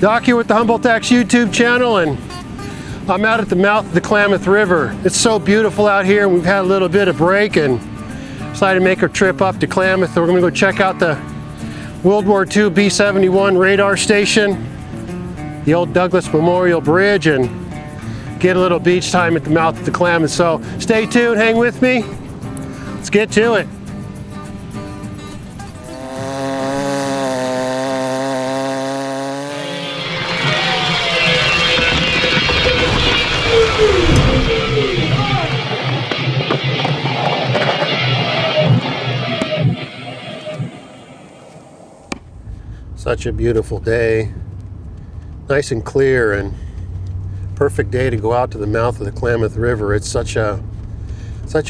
Doc here with the Humboldt YouTube channel, and I'm out at the mouth of the Klamath River. It's so beautiful out here, and we've had a little bit of break and decided to make a trip up to Klamath. We're going to go check out the World War II B-71 radar station, the old Douglas Memorial Bridge, and get a little beach time at the mouth of the Klamath. So stay tuned, hang with me. Let's get to it. Such a beautiful day, nice and clear, and perfect day to go out to the mouth of the Klamath River. It's such a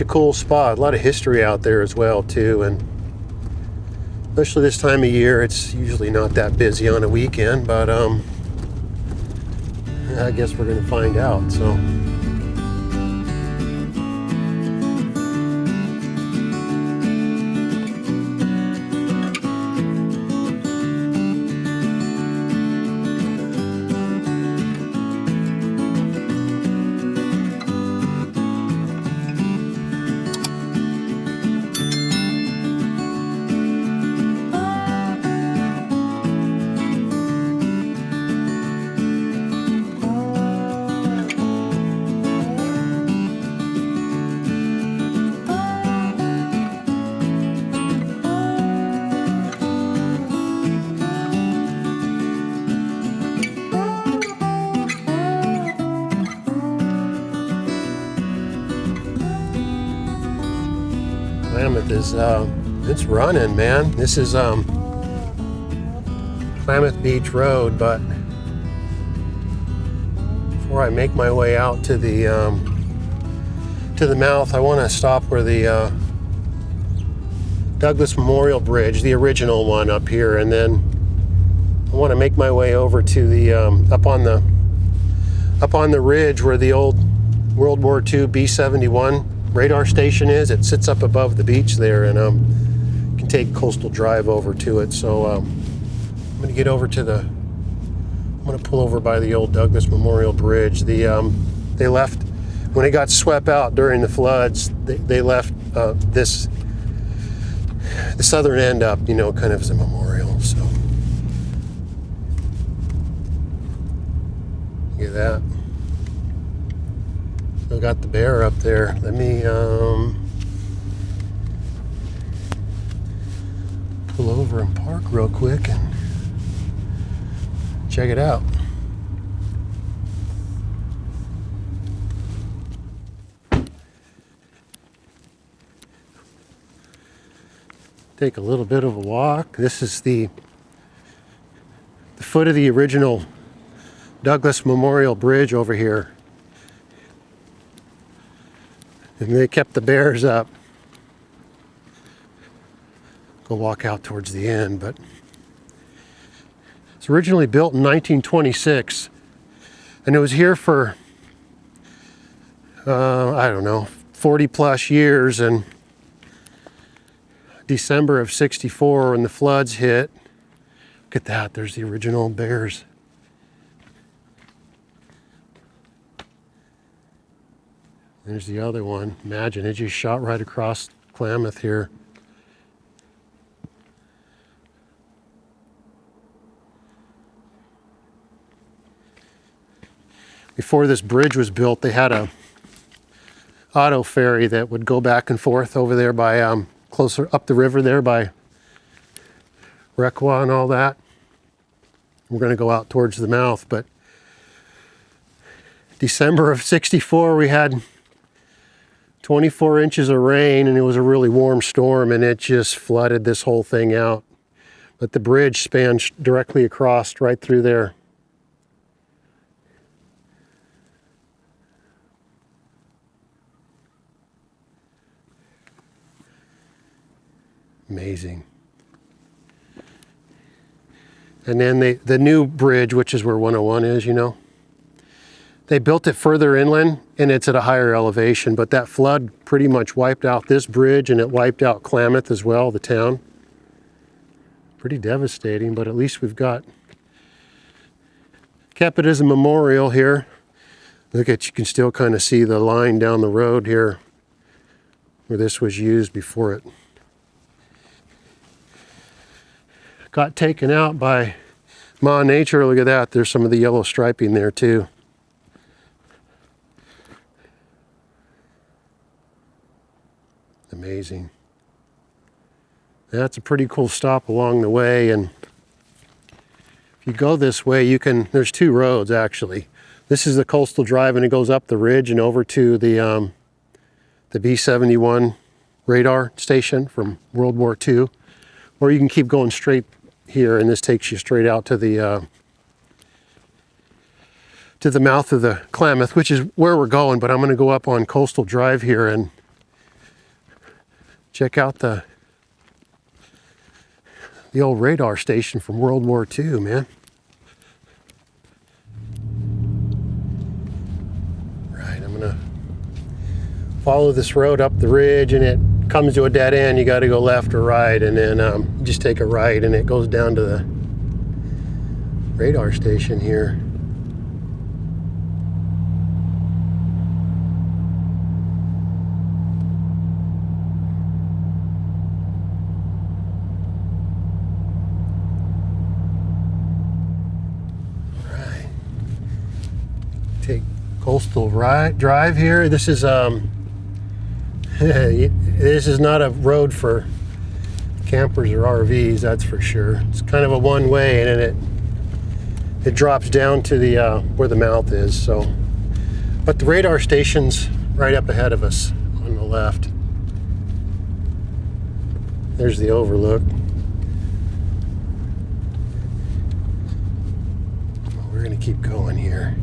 cool spot. A lot of history out there as well too, and especially this time of year, it's usually not that busy on a weekend, but I guess we're going to find out. So. Klamath is, it's running, man. This is Klamath Beach Road, but before I make my way out to the mouth, I want to stop where the Douglas Memorial Bridge, the original one up here, and then I want to make my way over to the up on the ridge where the old World War II B-71 radar station is. It sits up above the beach there, and can take Coastal Drive over to it. So I'm going to get over to I'm going to pull over by the old Douglas Memorial Bridge. They left when it got swept out during the floods. They left the southern end up, you know, kind of as a memorial. So look at that. Still got the bear up there. Let me pull over and park real quick and check it out. Take a little bit of a walk. This is the foot of the original Douglas Memorial Bridge over here. And they kept the bears up. Go walk out towards the end, but it's originally built in 1926, and it was here for I don't know, 40 plus years. And December of '64, when the floods hit, look at that, there's the original bears. There's the other one. Imagine, it just shot right across Klamath here. Before this bridge was built, they had a auto ferry that would go back and forth over there by closer up the river there by Redwood and all that. We're going to go out towards the mouth, but December of '64, we had 24 inches of rain, and it was a really warm storm, and it just flooded this whole thing out. But the bridge spans directly across right through there. Amazing. And then the new bridge, which is where 101 is, you know, they built it further inland, and it's at a higher elevation, but that flood pretty much wiped out this bridge, and it wiped out Klamath as well, the town. Pretty devastating, but at least we've got kept it as a memorial here. Look at, you can still kind of see the line down the road here where this was used before it got taken out by Ma Nature. Look at that, there's some of the yellow striping there too. Amazing. That's a pretty cool stop along the way, and if you go this way, you can, there's two roads actually. This is the coastal drive and it goes up the ridge and over to the B-71 radar station from World War II. Or you can keep going straight here and this takes you straight out to the mouth of the Klamath, which is where we're going, but I'm going to go up on Coastal Drive here and check out the old radar station from World War II, man. Right, I'm gonna follow this road up the ridge and it comes to a dead end. You got to go left or right, and then just take a right and it goes down to the radar station here. Take Coastal Drive here. This is this is not a road for campers or RVs, that's for sure. It's kind of a one-way, and then it drops down to the where the mouth is. So, but the radar station's right up ahead of us on the left. There's the overlook. We're gonna keep going here.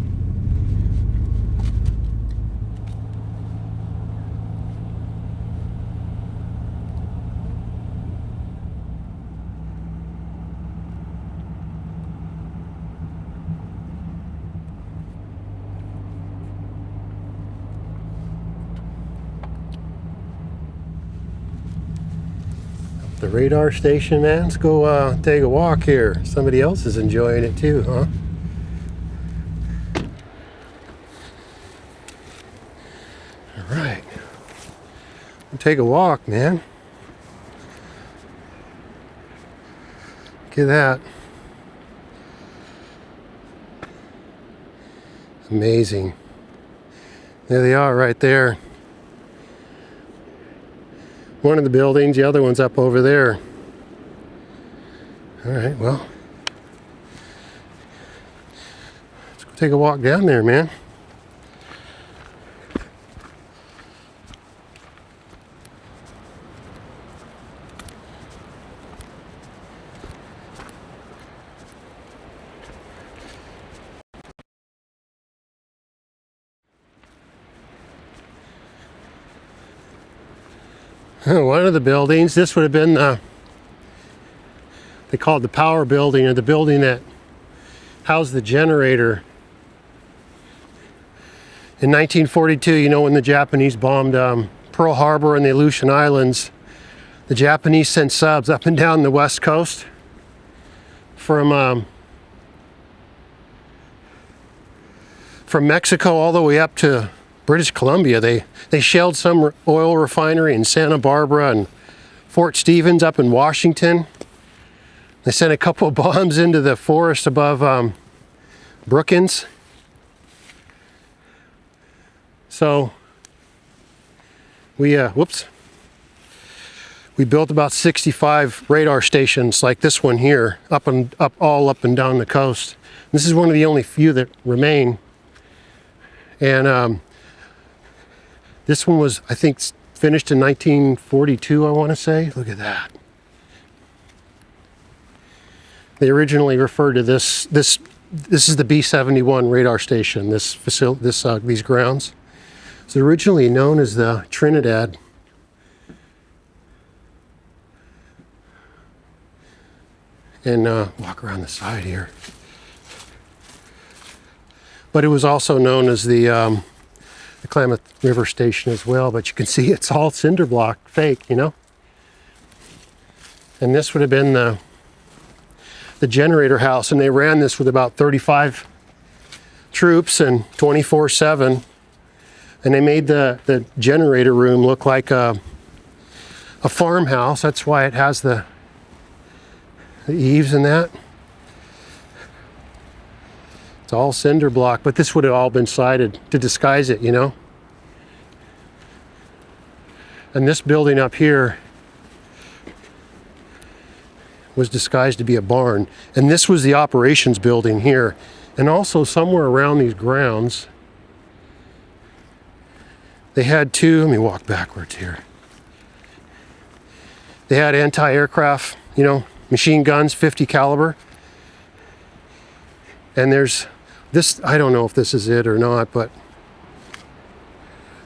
The radar station, man. Let's go take a walk here. Somebody else is enjoying it too, huh? All right. We'll take a walk, man. Look at that. Amazing. There they are right there. One of the buildings, the other one's up over there. All right, well, let's go take a walk down there, man. One of the buildings, this would have been they call it the power building, or the building that housed the generator. In 1942, you know, when the Japanese bombed Pearl Harbor and the Aleutian Islands, the Japanese sent subs up and down the west coast from Mexico all the way up to British Columbia. They shelled some oil refinery in Santa Barbara and Fort Stevens up in Washington. They sent a couple of bombs into the forest above Brookings. So we built about 65 radar stations like this one here, all up and down the coast. This is one of the only few that remain. And this one was, I think, finished in 1942, I want to say. Look at that. They originally referred to this is the B-71 radar station, these grounds. It was originally known as the Trinidad. And walk around the side here. But it was also known as the Klamath River station as well, but you can see it's all cinder block, fake, you know. And this would have been the generator house, and they ran this with about 35 troops and 24/7. And they made the generator room look like a farmhouse. That's why it has the eaves and that. It's all cinder block, but this would have all been sided to disguise it, you know. And this building up here was disguised to be a barn. And this was the operations building here. And also somewhere around these grounds, they had two, let me walk backwards here. They had anti-aircraft, you know, machine guns, 50 caliber. And there's this, I don't know if this is it or not, but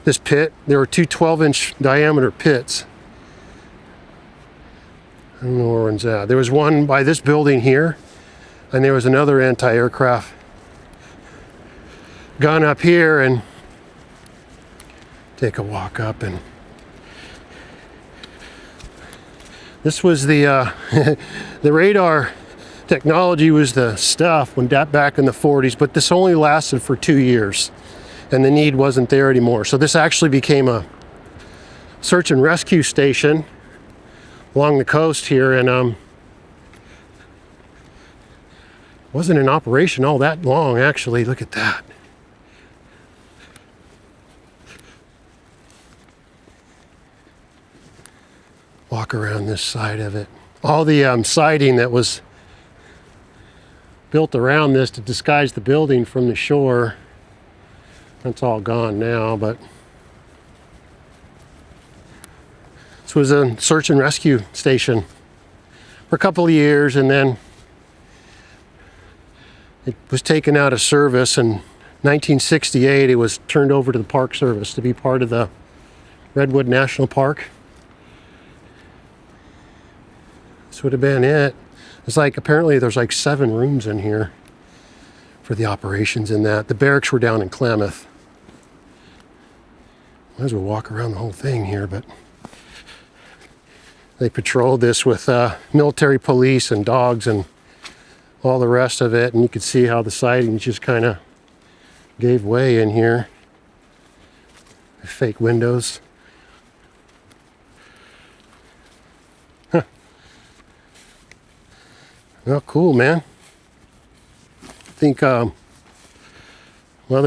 this pit, there were two 12-inch diameter pits. I don't know where one's at. There was one by this building here, and there was another anti-aircraft gun up here, and take a walk up, and this was the the radar technology was the stuff when back in the 40s, but this only lasted for 2 years, and the need wasn't there anymore. So this actually became a search and rescue station along the coast here, and wasn't in operation all that long, actually. Look at that. Walk around this side of it. All the siding that was built around this to disguise the building from the shore, that's all gone now, but this was a search and rescue station for a couple of years, and then it was taken out of service. In 1968, it was turned over to the Park Service to be part of the Redwood National Park. This would have been it. It's like, apparently there's like 7 rooms in here for the operations in that. The barracks were down in Klamath. Might as well walk around the whole thing here, but they patrolled this with military police and dogs and all the rest of it, and you could see how the sidings just kind of gave way in here. Fake windows. Well, cool, man. I think Mother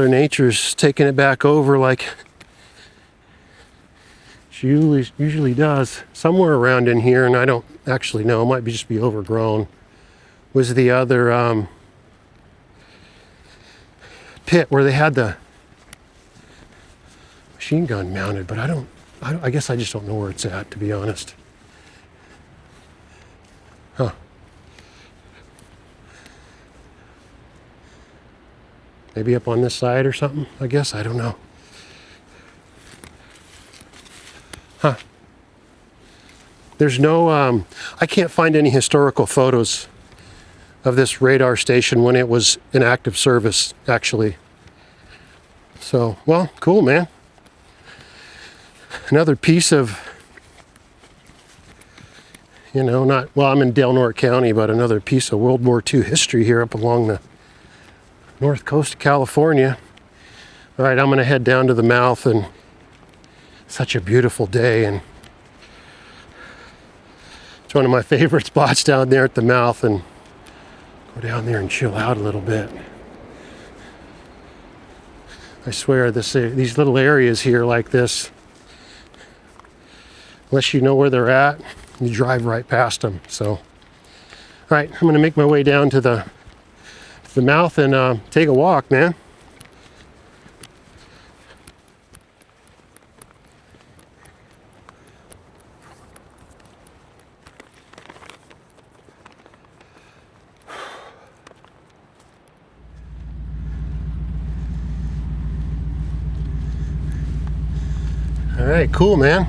Nature's taking it back over like she usually does. Somewhere around in here, and I don't actually know, it might just be overgrown, was the other pit where they had the machine gun mounted, but I guess I just don't know where it's at, to be honest. Huh. Maybe up on this side or something, I guess. I don't know. Huh. There's no, I can't find any historical photos of this radar station when it was in active service, actually. So, well, cool, man. Another piece of, you know, well, I'm in Del Norte County, but another piece of World War II history here up along the north coast of California. All right, I'm going to head down to the mouth, and such a beautiful day, and it's one of my favorite spots down there at the mouth, and go down there and chill out a little bit. I swear these little areas here like this, unless you know where they're at, you drive right past them. So, all right, I'm going to make my way down to the mouth and take a walk, man. All right, cool, man.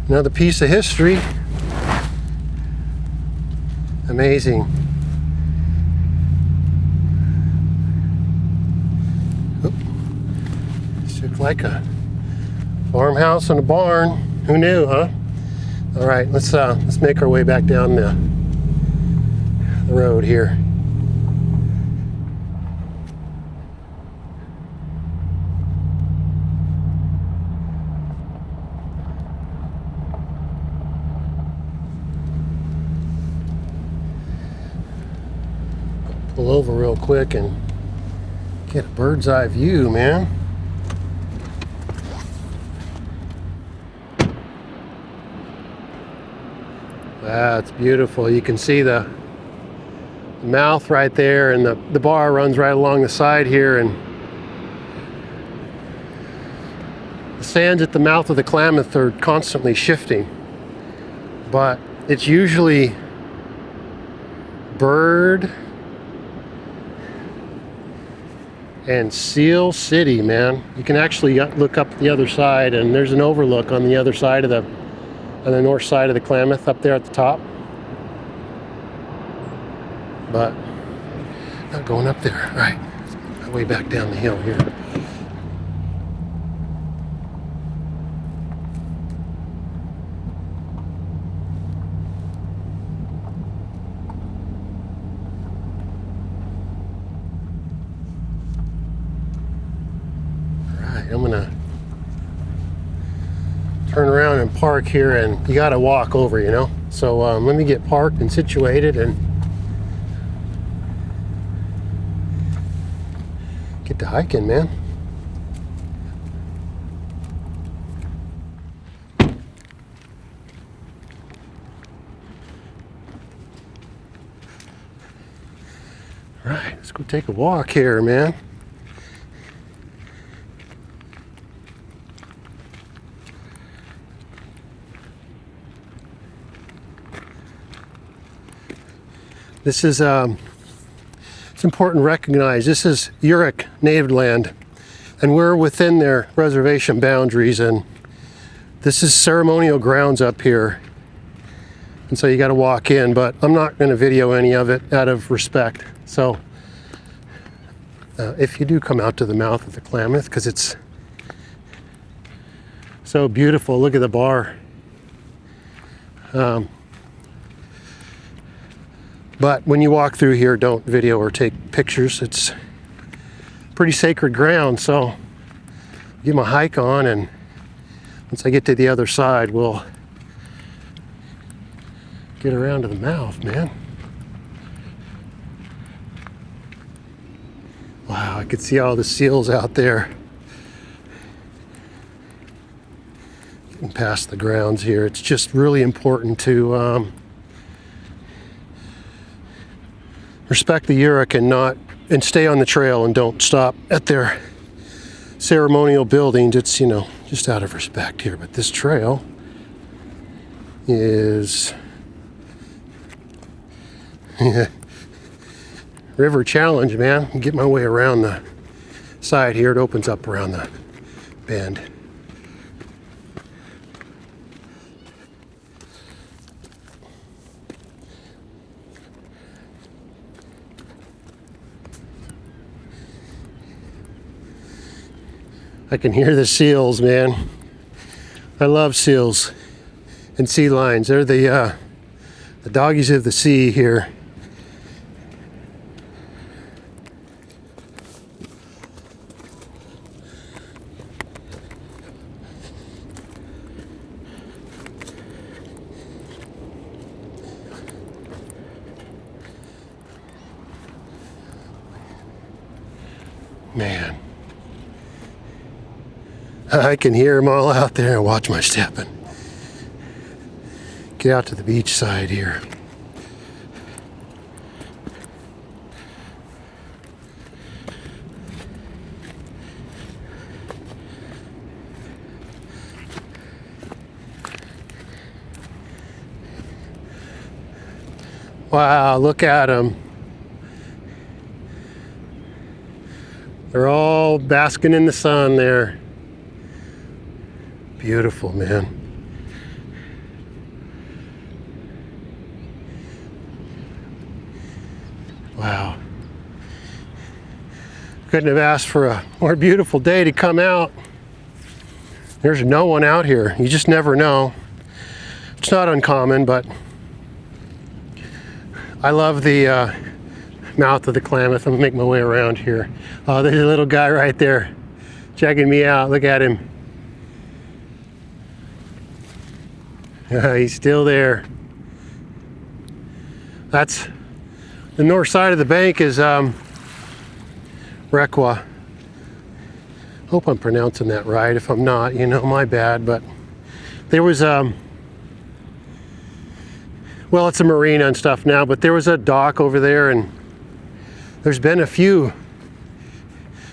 Another piece of history. Amazing. Looks like a farmhouse and a barn. Who knew, huh? All right, let's make our way back down the road here. Pull over real quick and get a bird's eye view, man. That's beautiful. You can see the mouth right there, and the bar runs right along the side here, and the sands at the mouth of the Klamath are constantly shifting, but it's usually bird and seal city, man. You can actually look up the other side, and there's an overlook on the other side of on the north side of the Klamath up there at the top. But not going up there. All right, way back down the hill here. I'm gonna turn around and park here, and you gotta walk over, you know? So let me get parked and situated and get to hiking, man. All right, let's go take a walk here, man. This is, it's important to recognize, this is Yurok native land, and we're within their reservation boundaries, and this is ceremonial grounds up here. And so you got to walk in, but I'm not going to video any of it out of respect. So if you do come out to the mouth of the Klamath, because it's so beautiful, look at the bar. But when you walk through here, don't video or take pictures. It's pretty sacred ground, so get my hike on, and once I get to the other side, we'll get around to the mouth, man. Wow, I could see all the seals out there. Getting past the grounds here, it's just really important to respect the Yurok and stay on the trail and don't stop at their ceremonial buildings. It's, you know, just out of respect here. But this trail is river challenge, man. Get my way around the side here. It opens up around the bend. I can hear the seals, man. I love seals and sea lions. They're the doggies of the sea here. Man. I can hear them all out there, and watch my step and get out to the beach side here. Wow, look at them. They're all basking in the sun there. Beautiful, man. Wow. Couldn't have asked for a more beautiful day to come out. There's no one out here. You just never know. It's not uncommon, but I love the mouth of the Klamath. I'm gonna make my way around here. Oh, there's a little guy right there checking me out. Look at him. He's still there. This The north side of the bank is Requa. Hope I'm pronouncing that right. If I'm not, you know, my bad. But there was well, it's a marina and stuff now, but there was a dock over there, and there's been a few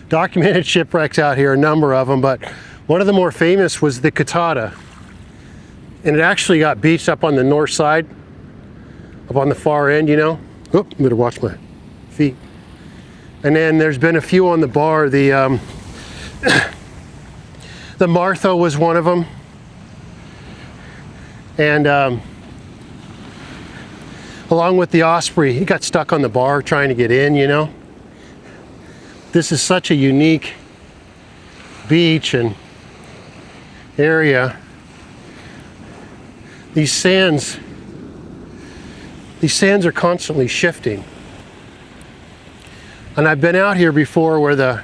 documented shipwrecks out here, a number of them, but one of the more famous was the Catata. And it actually got beached up on the north side, up on the far end, you know. Oh, better watch my feet. And then there's been a few on the bar. The the Martha was one of them. And along with the Osprey, he got stuck on the bar trying to get in, you know. This is such a unique beach and area. These sands are constantly shifting. And I've been out here before where the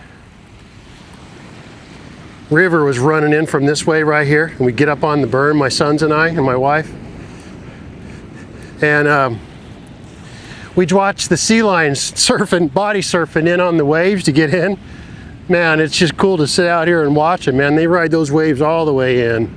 river was running in from this way right here, and we get up on the berm, my sons and I and my wife, and we'd watch the sea lions surfing, body surfing in on the waves to get in. Man, it's just cool to sit out here and watch them, man. They ride those waves all the way in.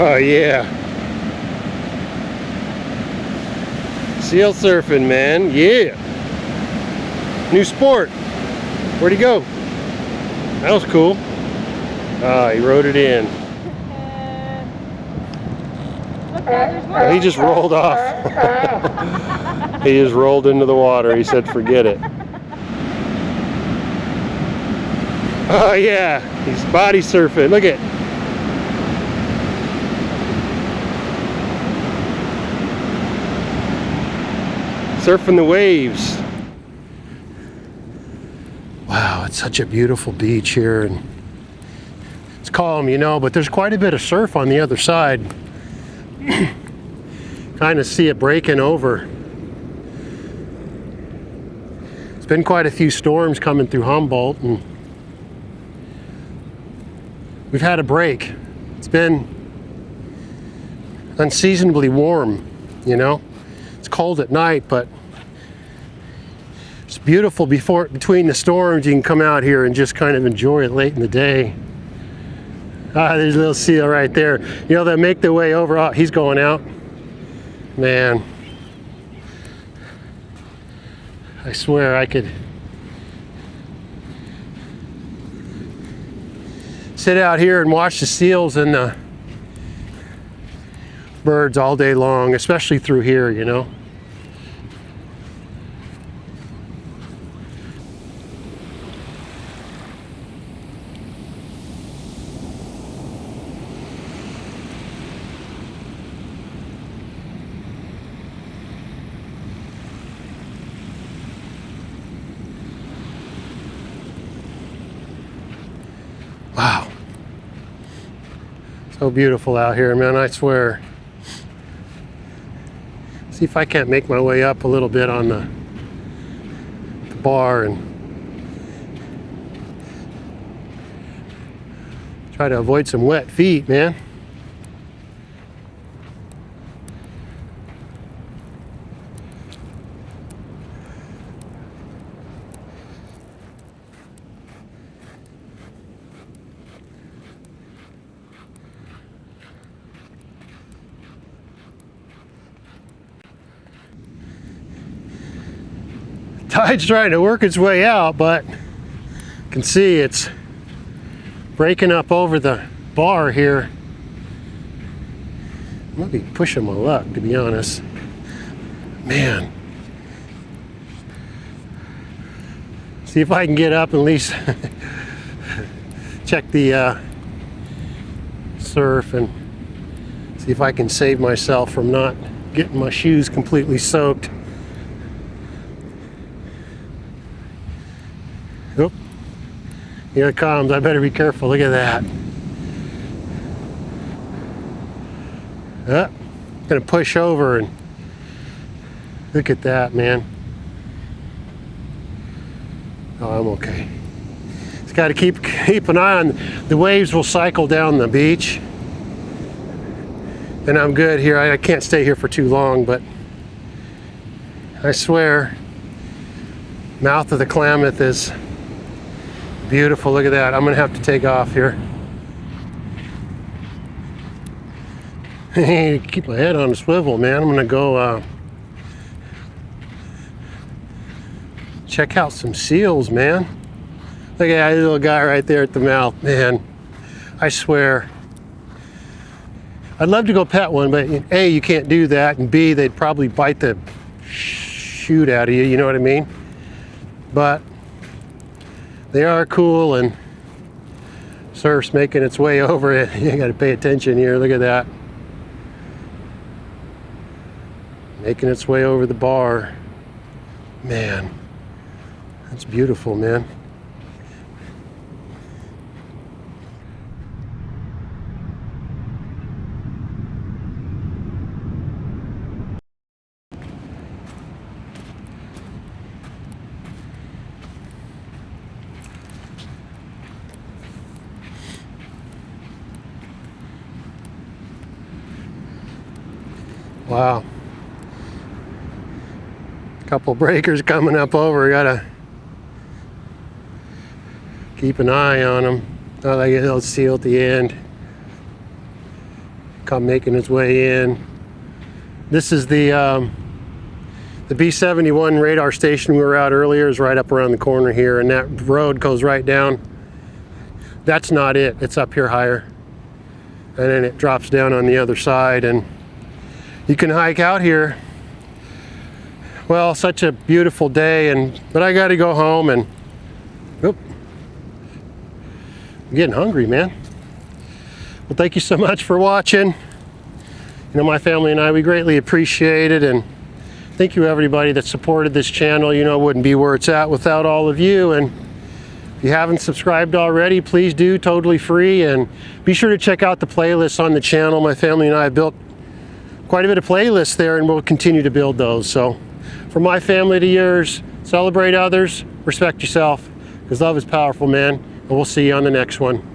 Oh yeah. Seal surfing, man. Yeah. New sport. Where'd he go? That was cool. Ah, he rode it in. Oh, he just rolled off. He just rolled into the water. He said, forget it. Oh yeah. He's body surfing. Look at. Surfing the waves. Wow, it's such a beautiful beach here, and it's calm, you know, but there's quite a bit of surf on the other side. Kind of see it breaking over. It's been quite a few storms coming through Humboldt, and we've had a break. It's been unseasonably warm, you know. It's cold at night, but it's beautiful between the storms. You can come out here and just kind of enjoy it late in the day. Ah, there's a little seal right there. You know, they make their way over. Oh, he's going out. Man, I swear I could sit out here and watch the seals and the birds all day long, especially through here, you know. Wow. So beautiful out here, man, I swear. See if I can't make my way up a little bit on the bar and try to avoid some wet feet, man. Tide's trying to work its way out, but you can see it's breaking up over the bar here. I might be pushing my luck, to be honest. Man. See if I can get up and at least check the surf and see if I can save myself from not getting my shoes completely soaked. Oop. Here it comes. I better be careful. Look at that. gonna push over and look at that, man. Oh, I'm okay. Just got to keep an eye on the waves. Will cycle down the beach, and I'm good here. I can't stay here for too long, but I swear, mouth of the Klamath is beautiful. Look at that. I'm gonna have to take off here. Keep my head on a swivel, man. I'm gonna go check out some seals, man. Look at that little guy right there at the mouth, man. I swear. I'd love to go pet one, but A, you can't do that, and B, they'd probably bite the shoot out of you, you know what I mean? But they are cool, and surf's making its way over it. You gotta pay attention here, look at that. Making its way over the bar. Man. That's beautiful, man. Wow. Couple breakers coming up over. Gotta keep an eye on them. Oh, they get a little seal at the end. Come making its way in. This is the B71 radar station we were out earlier. Is right up around the corner here, and that road goes right down. That's not it. It's up here higher, and then it drops down on the other side, and you can hike out here. Well, such a beautiful day, but I got to go home, and oop, I'm getting hungry, man. Well, thank you so much for watching. You know, my family and I, we greatly appreciate it, and thank you everybody that supported this channel. You know, it wouldn't be where it's at without all of you, and if you haven't subscribed already, please do, totally free, and be sure to check out the playlists on the channel. My family and I have built quite a bit of playlists there, and we'll continue to build those. So from my family to yours, celebrate others, respect yourself, because love is powerful, man. And we'll see you on the next one.